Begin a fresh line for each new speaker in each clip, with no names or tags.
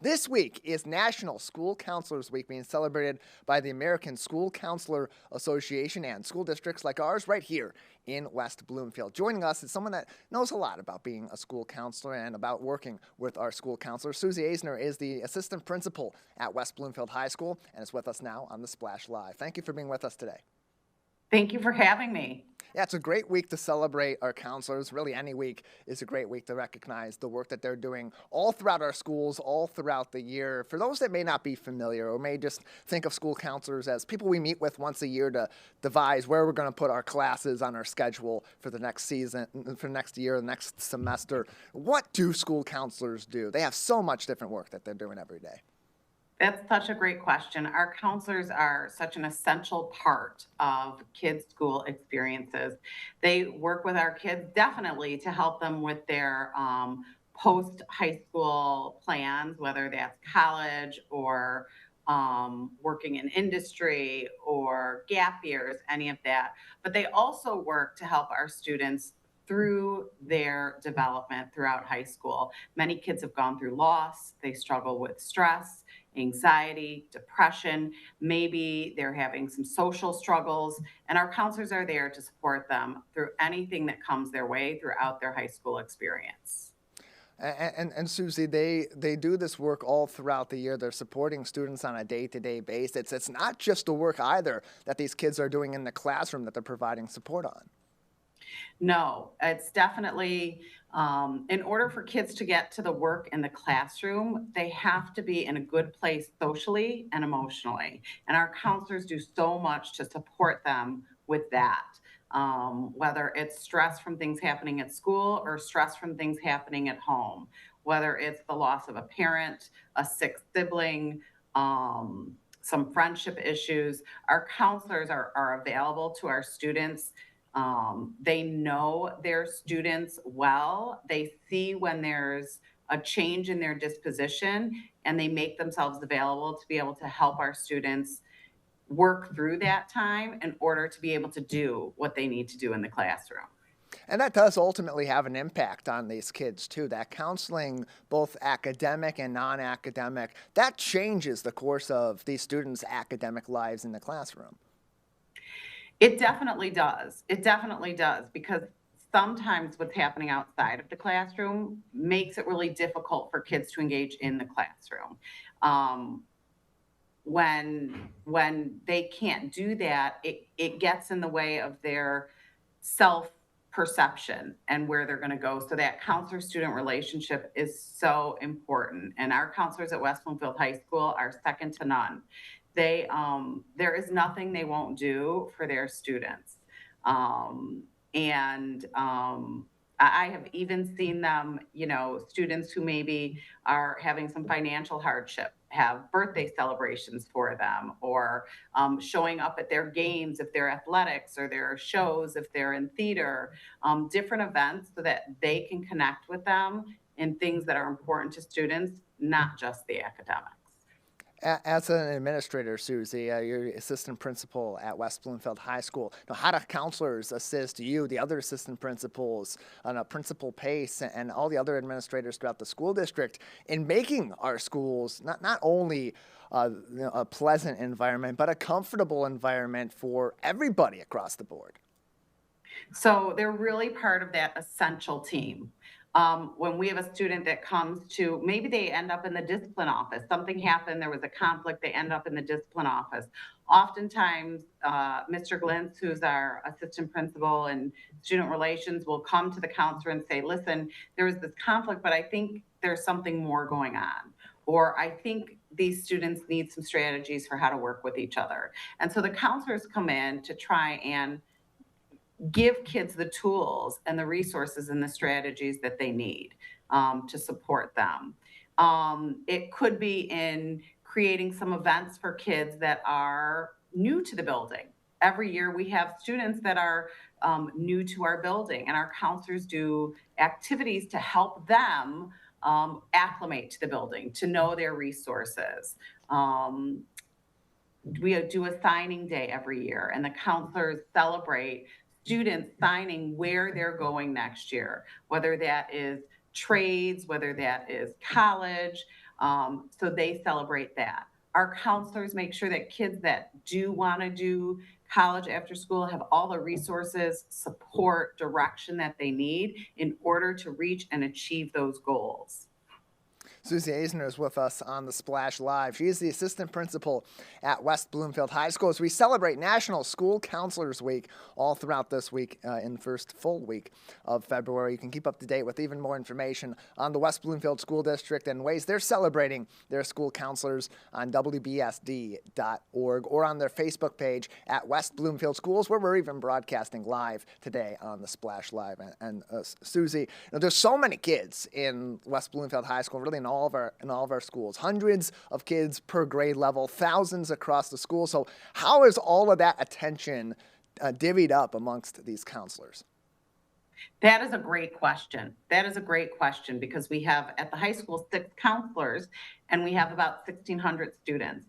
This week is National School Counselors Week, being celebrated by the American School Counselor Association and school districts like ours right here in West Bloomfield. Joining us is someone that knows a lot about being a school counselor and about working with our school counselors. Susie Aisner is the assistant principal at West Bloomfield High School and is with us now on the Splash Live. Thank you for being with us today.
Thank you for having me.
Yeah, it's a great week to celebrate our counselors. Really, any week is a great week to recognize the work that they're doing all throughout our schools, all throughout the year. For those that may not be familiar or may just think of school counselors as people we meet with once a year to devise where we're going to put our classes on our schedule for the next season, for next year, the next semester, what do school counselors do? They have so much different work that they're doing every day.
That's such a great question. Our counselors are such an essential part of kids' school experiences. They work with our kids definitely to help them with their post high school plans, whether that's college or working in industry or gap years, any of that. But they also work to help our students through their development throughout high school. Many kids have gone through loss, they struggle with stress, anxiety, depression. Maybe they're having some social struggles, and our counselors are there to support them through anything that comes their way throughout their high school experience.
And Susie, they do this work all throughout the year. They're supporting students on a day-to-day basis. It's not just the work either that these kids are doing in the classroom that they're providing support on.
No, it's definitely in order for kids to get to the work in the classroom, they have to be in a good place socially and emotionally. And our counselors do so much to support them with that. Whether it's stress from things happening at school or stress from things happening at home, whether it's the loss of a parent, a sick sibling, some friendship issues, our counselors are available to our students. They know their students well. They see when there's a change in their disposition, and they make themselves available to be able to help our students work through that time in order to be able to do what they need to do in the classroom.
And that does ultimately have an impact on these kids too. That counseling, both academic and non-academic, that changes the course of these students' academic lives in the classroom.
It definitely does. It definitely does because sometimes what's happening outside of the classroom makes it really difficult for kids to engage in the classroom. Um, when they can't do that, it gets in the way of their self perception and where they're going to go. So that counselor student relationship is so important. And our counselors at West Bloomfield High School are second to none. There is nothing they won't do for their students. And I have even seen them, students who maybe are having some financial hardship have birthday celebrations for them, or showing up at their games if they're athletics, or their shows if they're in theater, different events so that they can connect with them in things that are important to students, not just the academics.
As an administrator, Susie, you're assistant principal at West Bloomfield High School. Now, how do counselors assist you, the other assistant principals, on a principal pace, and all the other administrators throughout the school district in making our schools not only a pleasant environment, but a comfortable environment for everybody across the board?
So they're really part of that essential team. When we have a student that comes to, maybe they end up in the discipline office, something happened, there was a conflict, they end up in the discipline office. Oftentimes, Mr. Glintz, who's our assistant principal and student relations, will come to the counselor and say, listen, there was this conflict, but I think there's something more going on. Or I think these students need some strategies for how to work with each other. And so the counselors come in to try and give kids the tools and the resources and the strategies that they need to support them. It could be in creating some events for kids that are new to the building. Every year we have students that are new to our building, and our counselors do activities to help them acclimate to the building, to know their resources. We do a signing day every year, and the counselors celebrate students signing where they're going next year, whether that is trades, whether that is college. So they celebrate that. Our counselors make sure that kids that do want to do college after school have all the resources, support, direction that they need in order to reach and achieve those goals.
Susie Aisner is with us on the Splash Live. She is the assistant principal at West Bloomfield High School as we celebrate National School Counselors Week all throughout this week in the first full week of February. You can keep up to date with even more information on the West Bloomfield School District and ways they're celebrating their school counselors on WBSD.org or on their Facebook page at West Bloomfield Schools, where we're even broadcasting live today on the Splash Live. And Susie, there's so many kids in West Bloomfield High School, really in all of our schools, hundreds of kids per grade level, thousands across the school. So how is all of that attention divvied up amongst these counselors?
That is a great question. That is a great question because we have at the high school 6 counselors and we have about 1,600 students.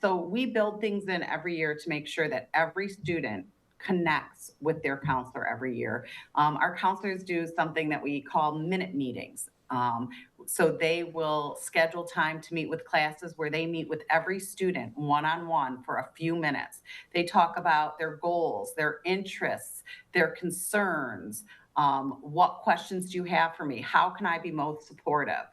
So we build things in every year to make sure that every student connects with their counselor every year. Our counselors do something that we call minute meetings. So they will schedule time to meet with classes where they meet with every student one-on-one for a few minutes. They talk about their goals, their interests, their concerns. What questions do you have for me? How can I be most supportive?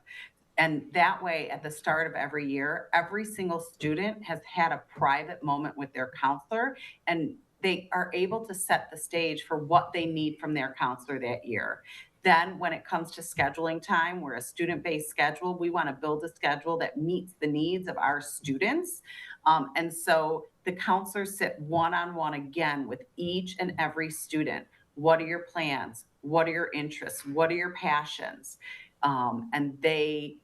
And that way, at the start of every year, every single student has had a private moment with their counselor, and they are able to set the stage for what they need from their counselor that year. Then when it comes to scheduling time, we're a student-based schedule. We want to build a schedule that meets the needs of our students. And so the counselors sit one-on-one again with each and every student. What are your plans? What are your interests? What are your passions? And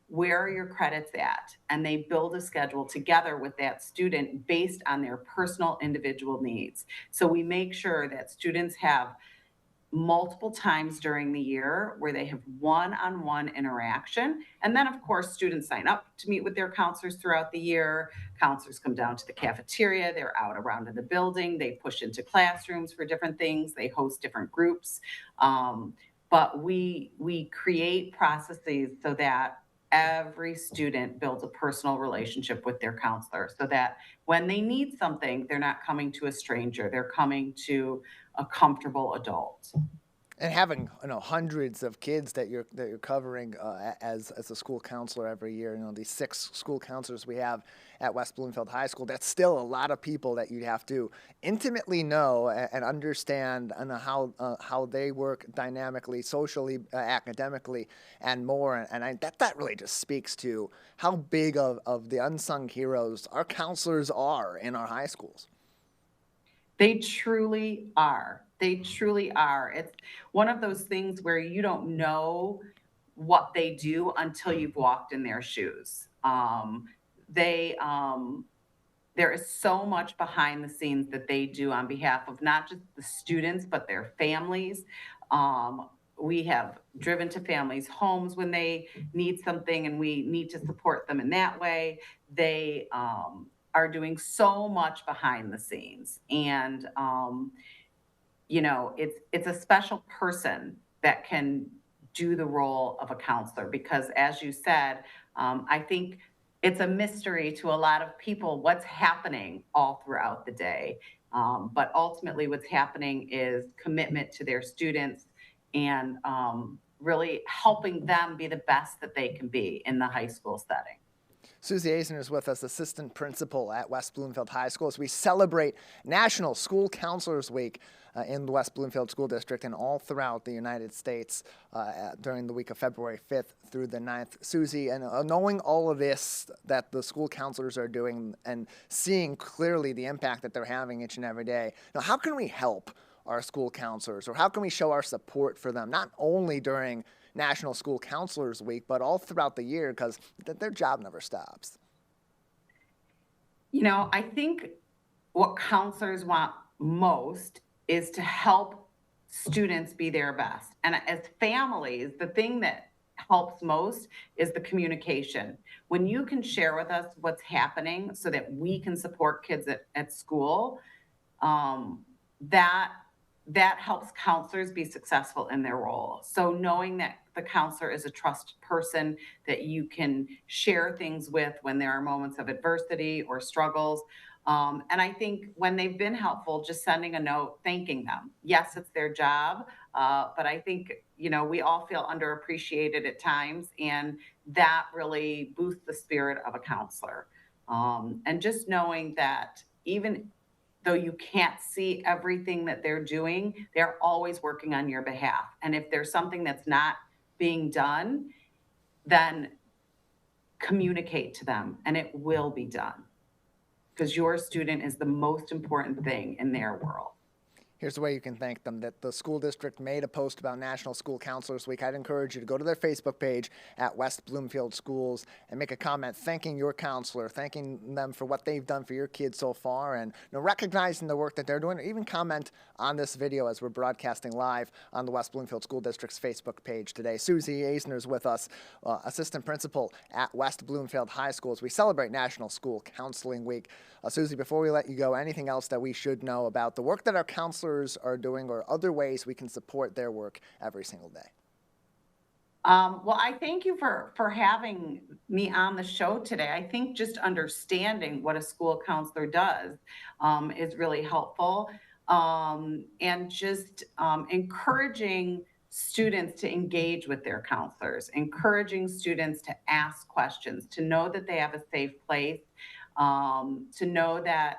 where are your credits at? And they build a schedule together with that student based on their personal individual needs. So we make sure that students have multiple times during the year where they have one-on-one interaction. And then, of course, students sign up to meet with their counselors throughout the year. Counselors come down to the cafeteria. They're out around in the building. They push into classrooms for different things. They host different groups. But we create processes so that every student builds a personal relationship with their counselor so that when they need something, they're not coming to a stranger. They're coming to a comfortable adult.
And having hundreds of kids that you're covering as a school counselor every year, these 6 school counselors we have at West Bloomfield High School, that's still a lot of people that you have to intimately know and understand and how they work dynamically, socially, academically, and more. And that really just speaks to how big of the unsung heroes our counselors are in our high schools.
They truly are. They truly are. It's one of those things where you don't know what they do until you've walked in their shoes. They There is so much behind the scenes that they do on behalf of not just the students but their families. We have driven to families' homes when they need something, and we need to support them in that way. They are doing so much behind the scenes, and it's a special person that can do the role of a counselor because, as you said, I think it's a mystery to a lot of people what's happening all throughout the day. But ultimately, what's happening is commitment to their students and really helping them be the best that they can be in the high school setting.
Susie Aisner is with us, assistant principal at West Bloomfield High School, as we celebrate National School Counselors Week in the West Bloomfield School District and all throughout the United States during the week of February 5th through the 9th. Susie, and knowing all of this that the school counselors are doing and seeing clearly the impact that they're having each and every day, how can we help our school counselors, or how can we show our support for them, not only during National School Counselors Week, but all throughout the year, because their job never stops?
I think what counselors want most is to help students be their best. And as families, the thing that helps most is the communication. When you can share with us what's happening so that we can support kids at school, that helps counselors be successful in their role. So knowing that the counselor is a trusted person that you can share things with when there are moments of adversity or struggles. And I think when they've been helpful, just sending a note thanking them. Yes, it's their job, but I think, we all feel underappreciated at times, and that really boosts the spirit of a counselor. And just knowing that even though you can't see everything that they're doing, they're always working on your behalf. And if there's something that's not being done, then communicate to them and it will be done, because your student is the most important thing in their world.
Here's the way you can thank them. That the school district made a post about National School Counselors Week. I'd encourage you to go to their Facebook page at West Bloomfield Schools and make a comment thanking your counselor, thanking them for what they've done for your kids so far, and recognizing the work that they're doing. Or even comment on this video as we're broadcasting live on the West Bloomfield School District's Facebook page today. Susie Aisner is with us, assistant principal at West Bloomfield High School, as we celebrate National School Counseling Week. Susie, before we let you go, anything else that we should know about the work that our counselors are doing, or other ways we can support their work every single day?
Well, I thank you for having me on the show today. I think just understanding what a school counselor does is really helpful, and just encouraging students to engage with their counselors, encouraging students to ask questions, to know that they have a safe place, to know that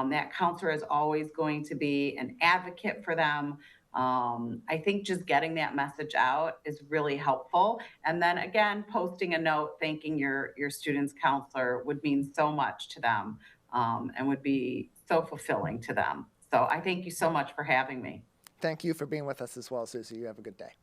that counselor is always going to be an advocate for them. I think just getting that message out is really helpful. And then again, posting a note thanking your student's counselor would mean so much to them, and would be so fulfilling to them. So I thank you so much for having me.
Thank you for being with us as well, Susie. You have a good day.